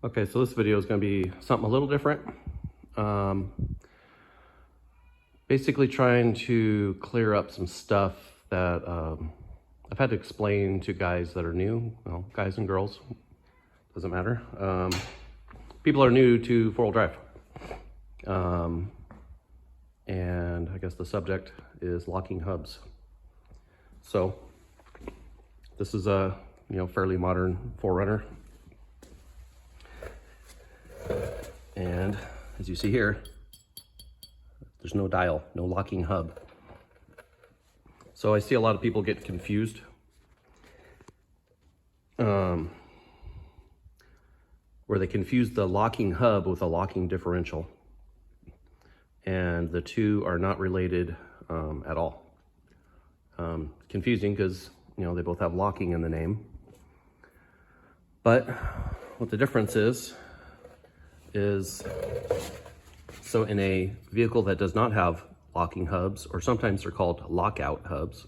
Okay, so this video is going to be something a little different. Basically trying to clear up some stuff that I've had to explain to guys that are new, well, guys and girls, doesn't matter. People are new to four-wheel drive. And I guess the subject is locking hubs. So this is a fairly modern 4Runner. And as you see here, there's no dial, no locking hub. So I see a lot of people get confused. Where they confuse the locking hub with a locking differential. And the two are not related at all. Confusing because they both have locking in the name. But what the difference is so in a vehicle that does not have locking hubs, or sometimes they're called lockout hubs,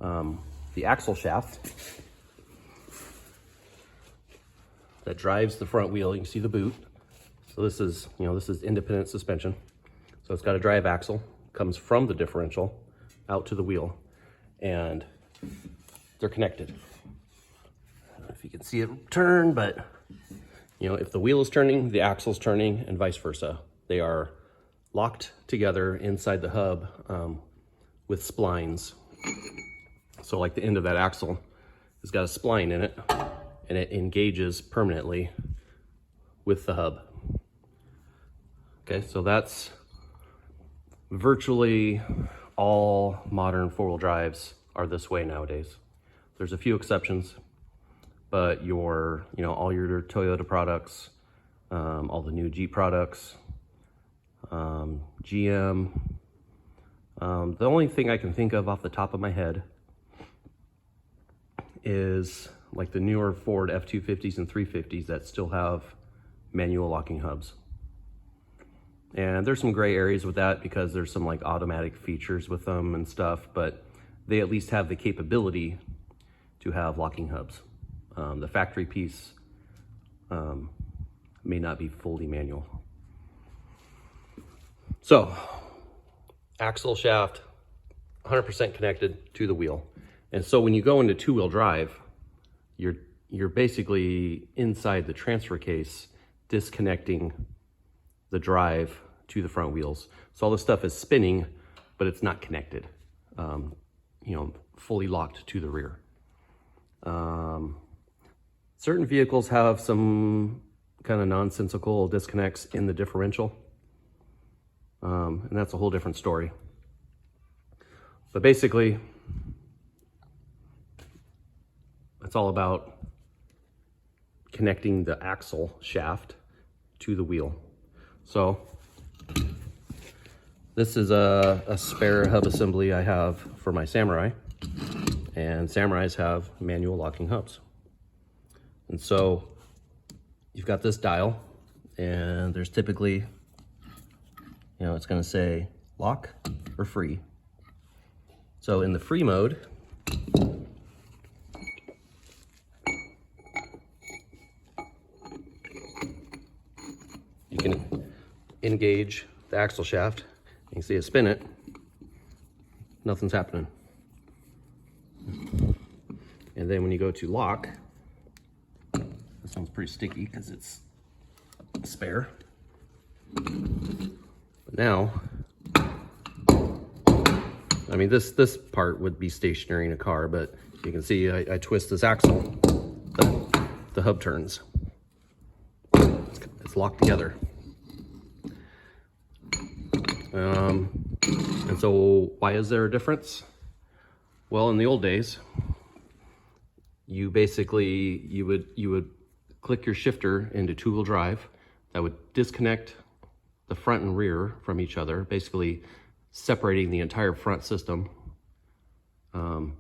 the axle shaft that drives the front wheel, you can see the boot. So this is independent suspension. So it's got a drive axle, comes from the differential out to the wheel, and they're connected. I don't know if you can see it turn, but if the wheel is turning, the axle's turning, and vice versa. They are locked together inside the hub with splines. So like the end of that axle has got a spline in it, and it engages permanently with the hub. Okay, so that's virtually all modern four-wheel drives are this way nowadays. There's a few exceptions, but all your Toyota products, all the new Jeep products, GM. The only thing I can think of off the top of my head is like the newer Ford F-250s and 350s that still have manual locking hubs. And there's some gray areas with that because there's some like automatic features with them and stuff, but they at least have the capability to have locking hubs. The factory piece may not be fully manual. So, axle shaft, 100% connected to the wheel. And so when you go into two-wheel drive, you're basically inside the transfer case, disconnecting the drive to the front wheels. So all this stuff is spinning, but it's not connected, fully locked to the rear. Certain vehicles have some kind of nonsensical disconnects in the differential. And that's a whole different story. But basically, it's all about connecting the axle shaft to the wheel. So this is a spare hub assembly I have for my Samurai, and Samurais have manual locking hubs. And so you've got this dial, and there's typically, it's going to say lock or free. So in the free mode, you can engage the axle shaft. You can see it spin it. Nothing's happening. And then when you go to lock, this one's pretty sticky because it's spare. But now, this part would be stationary in a car, but you can see I twist this axle, the hub turns. It's locked together. And so why is there a difference? Well, in the old days, you would click your shifter into two-wheel drive. That would disconnect the front and rear from each other, basically separating the entire front system. And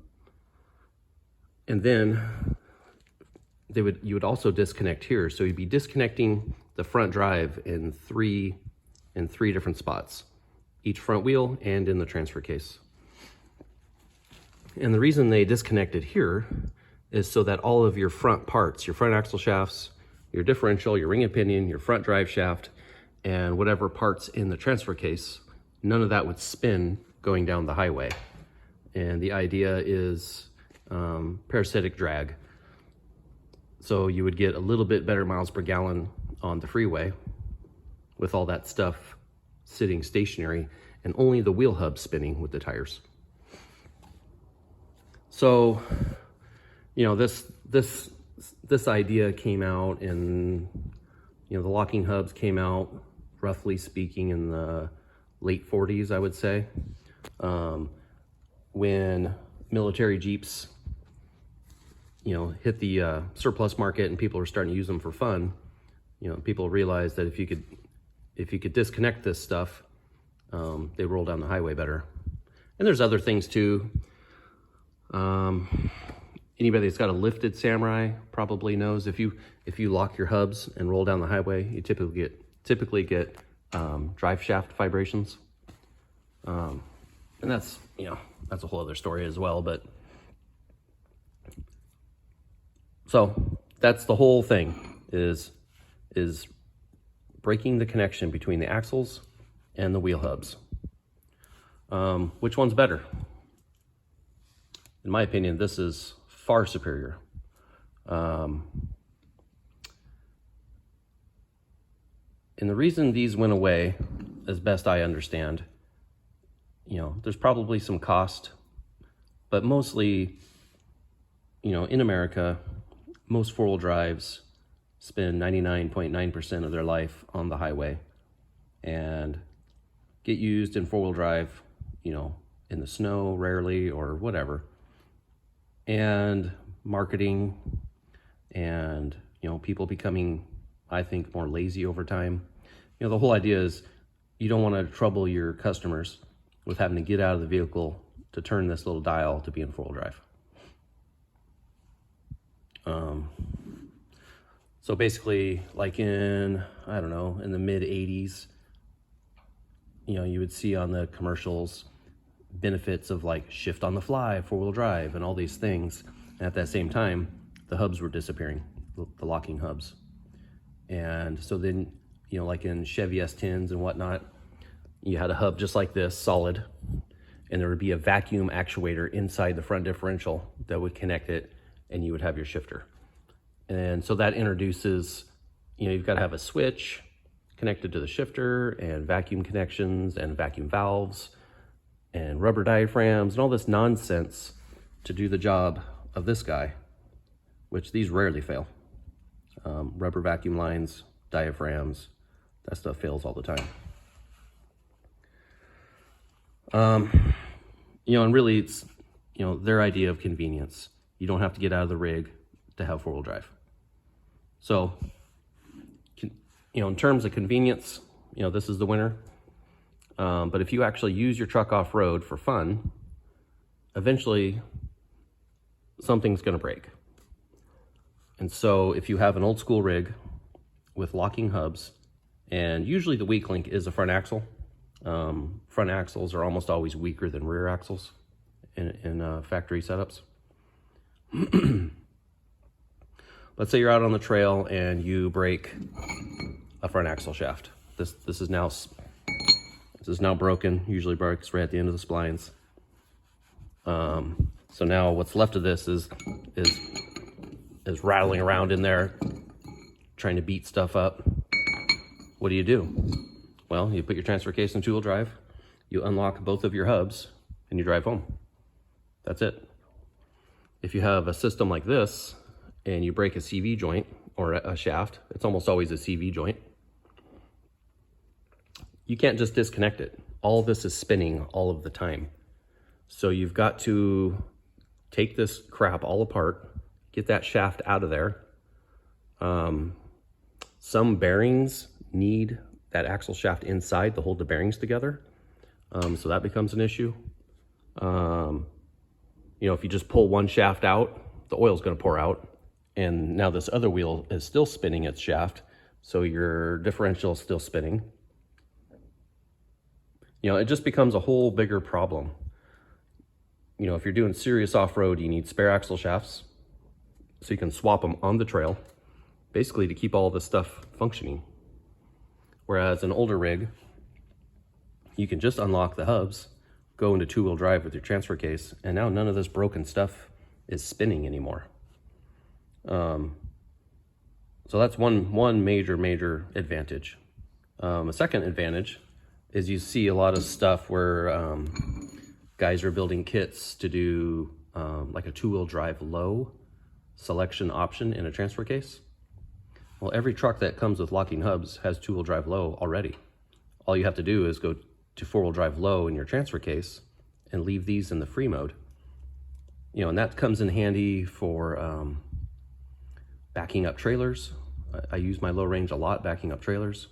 then you would also disconnect here. So you'd be disconnecting the front drive in three different spots, each front wheel and in the transfer case. And the reason they disconnected here is so that all of your front parts, your front axle shafts, your differential, your ring and pinion, your front drive shaft, and whatever parts in the transfer case, none of that would spin going down the highway. And the idea is parasitic drag. So you would get a little bit better miles per gallon on the freeway with all that stuff sitting stationary and only the wheel hub spinning with the tires. So, you know, this idea came out in, you know, the locking hubs came out, roughly speaking, in the late 40s, I would say, when military Jeeps, you know, hit the surplus market and people were starting to use them for fun. You know, people realized that if you could disconnect this stuff, they roll down the highway better. And there's other things too. Anybody that's got a lifted Samurai probably knows if you lock your hubs and roll down the highway, you typically get drive shaft vibrations. And that's, you know, that's a whole other story as well. But so that's the whole thing, is breaking the connection between the axles and the wheel hubs. Which one's better? In my opinion, this is far superior. And the reason these went away, as best I understand, you know, there's probably some cost, but mostly, you know, in America, most four-wheel drives spend 99.9% of their life on the highway and get used in four-wheel drive, you know, in the snow rarely or whatever. And marketing and, you know, people becoming, I think, more lazy over time. You know, the whole idea is you don't want to trouble your customers with having to get out of the vehicle to turn this little dial to be in four-wheel drive. So basically, like in, I don't know, in the mid 80s, you know, you would see on the commercials benefits of like shift on the fly, four-wheel drive, and all these things. And at that same time, the hubs were disappearing, the locking hubs. And so then, you know, like in Chevy S10s and whatnot, you had a hub just like this, solid, and there would be a vacuum actuator inside the front differential that would connect it, and you would have your shifter. And so that introduces, you know, you've got to have a switch connected to the shifter, and vacuum connections and vacuum valves and rubber diaphragms and all this nonsense to do the job of this guy, which these rarely fail. Rubber vacuum lines, diaphragms, that stuff fails all the time. You know, and really it's, you know, their idea of convenience. You don't have to get out of the rig to have four-wheel drive. So, you know, in terms of convenience, you know, this is the winner. But if you actually use your truck off-road for fun, eventually something's going to break. And so if you have an old school rig with locking hubs, and usually the weak link is a front axle. Front axles are almost always weaker than rear axles in factory setups. Let's say you're out on the trail and you break a front axle shaft. This is now broken. Usually breaks right at the end of the splines. So now what's left of this is rattling around in there, trying to beat stuff up. What do? Well, you put your transfer case in two-wheel drive, you unlock both of your hubs, and you drive home. That's it. If you have a system like this, and you break a CV joint or a shaft, it's almost always a CV joint, you can't just disconnect it. All of this is spinning all of the time. So you've got to take this crap all apart, get that shaft out of there. Some bearings need that axle shaft inside to hold the bearings together. So that becomes an issue. You know, if you just pull one shaft out, the oil's gonna pour out. And now this other wheel is still spinning its shaft, so your differential is still spinning. You know, it just becomes a whole bigger problem. You know, if you're doing serious off-road, you need spare axle shafts, so you can swap them on the trail. basically to keep all this stuff functioning. Whereas an older rig, you can just unlock the hubs, go into two-wheel drive with your transfer case, and now none of this broken stuff is spinning anymore. So that's one major advantage. A second advantage is you see a lot of stuff where guys are building kits to do like a two-wheel drive low selection option in a transfer case. Well, every truck that comes with locking hubs has two-wheel drive low already. All you have to do is go to four-wheel drive low in your transfer case and leave these in the free mode. You know, and that comes in handy for backing up trailers. I use my low range a lot backing up trailers,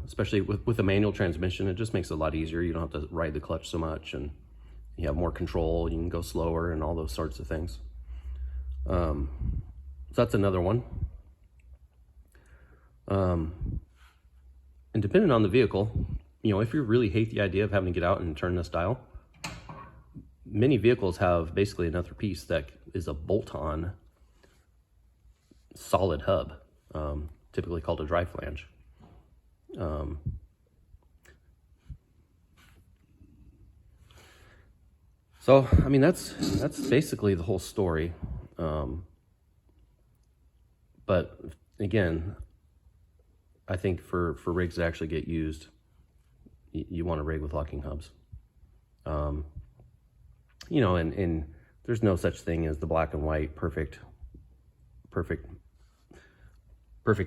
especially with a manual transmission. It just makes it a lot easier. You don't have to ride the clutch so much, and you have more control. You can go slower and all those sorts of things. So that's another one. And depending on the vehicle, you know, if you really hate the idea of having to get out and turn this dial, many vehicles have basically another piece that is a bolt-on solid hub, typically called a drive flange. So, I mean, that's basically the whole story. But again, I think for rigs that actually get used, you want a rig with locking hubs. You know, and there's no such thing as the black and white perfect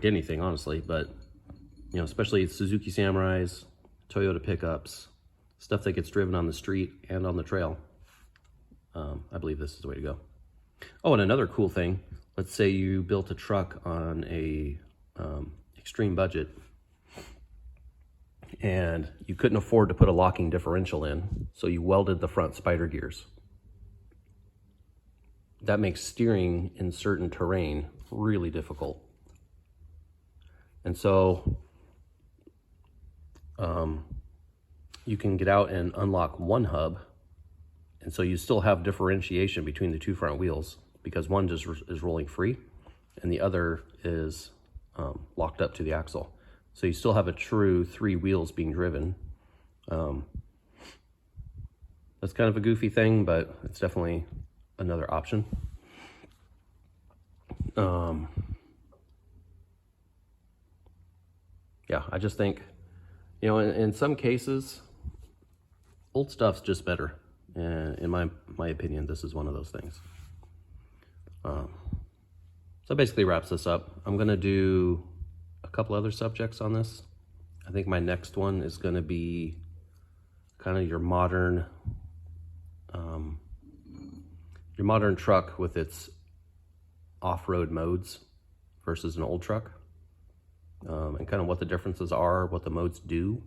anything, honestly. But you know, especially Suzuki Samurais, Toyota pickups, stuff that gets driven on the street and on the trail, I believe this is the way to go. Oh, and another cool thing, let's say you built a truck on a extreme budget and you couldn't afford to put a locking differential in, so you welded the front spider gears. That makes steering in certain terrain really difficult. And so you can get out and unlock one hub, and so you still have differentiation between the two front wheels, because one just is rolling free and the other is locked up to the axle. So you still have a true three wheels being driven. That's kind of a goofy thing, but it's definitely another option. Yeah, I just think, you know, in some cases, old stuff's just better. In my opinion, this is one of those things. So basically wraps this up. I'm gonna do a couple other subjects on this. I think my next one is gonna be kind of your modern truck with its off-road modes versus an old truck, and kind of what the differences are, what the modes do,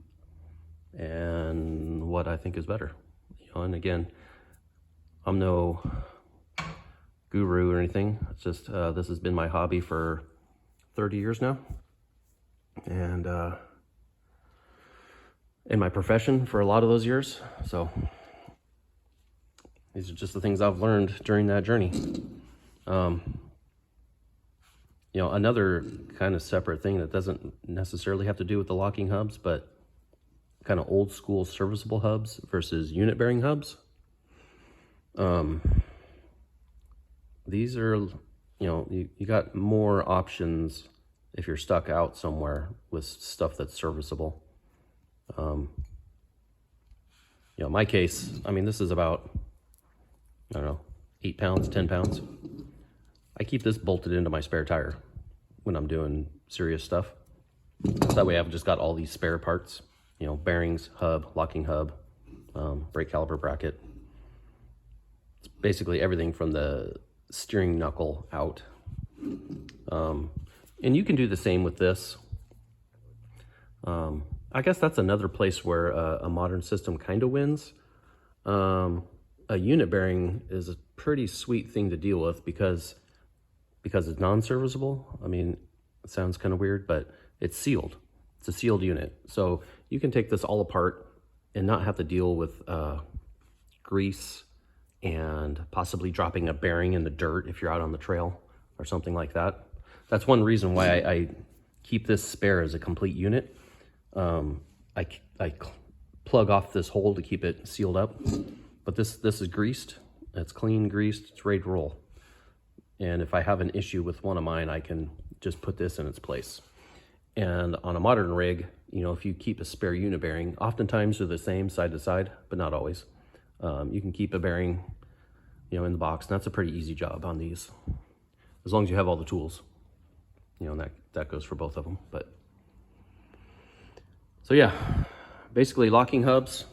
and what I think is better. You know, and again, I'm no guru or anything. It's just this has been my hobby for 30 years now, and in my profession for a lot of those years. So these are just the things I've learned during that journey. You know, another kind of separate thing that doesn't necessarily have to do with the locking hubs, but kind of old school serviceable hubs versus unit bearing hubs. These are, you know, you got more options if you're stuck out somewhere with stuff that's serviceable. You know, in my case, I mean, this is about, I don't know, 8 pounds, 10 pounds. I keep this bolted into my spare tire when I'm doing serious stuff. So that way I've just got all these spare parts, you know, bearings, hub, locking hub, brake caliper bracket. It's basically everything from the steering knuckle out. And you can do the same with this. I guess that's another place where a modern system kind of wins. A unit bearing is a pretty sweet thing to deal with because it's non-serviceable. I mean, it sounds kind of weird, but it's sealed. It's a sealed unit. So you can take this all apart and not have to deal with grease and possibly dropping a bearing in the dirt if you're out on the trail or something like that. That's one reason why I keep this spare as a complete unit. I plug off this hole to keep it sealed up, but this is greased. It's clean, greased, it's ready to roll. And if I have an issue with one of mine, I can just put this in its place. And on a modern rig, you know, if you keep a spare unit bearing, oftentimes they're the same side to side, but not always. You can keep a bearing, you know, in the box, and that's a pretty easy job on these, as long as you have all the tools. You know, and that goes for both of them. But so yeah, basically locking hubs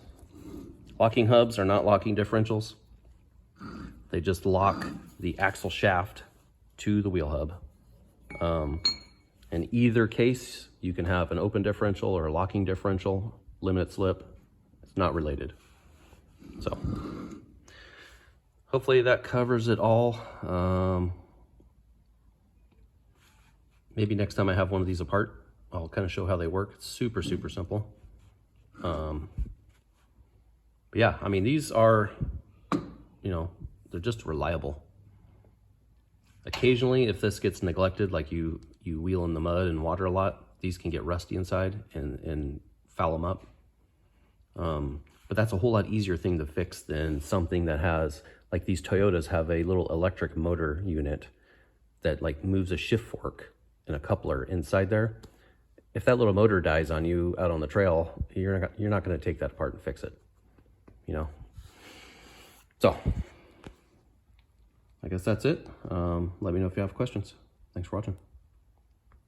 are not locking differentials. They just lock the axle shaft to the wheel hub. In either case, you can have an open differential or a locking differential, limited slip. It's not related. So hopefully that covers it all. Maybe next time I have one of these apart, I'll kind of show how they work. It's super, super simple. But yeah, I mean, these are, you know, they're just reliable. Occasionally, if this gets neglected, like you wheel in the mud and water a lot, these can get rusty inside and foul them up. But that's a whole lot easier thing to fix than something that has, like these Toyotas have a little electric motor unit that like moves a shift fork and a coupler inside there. If that little motor dies on you out on the trail, you're not going to take that apart and fix it, you know. So I guess that's it. Let me know if you have questions. Thanks for watching.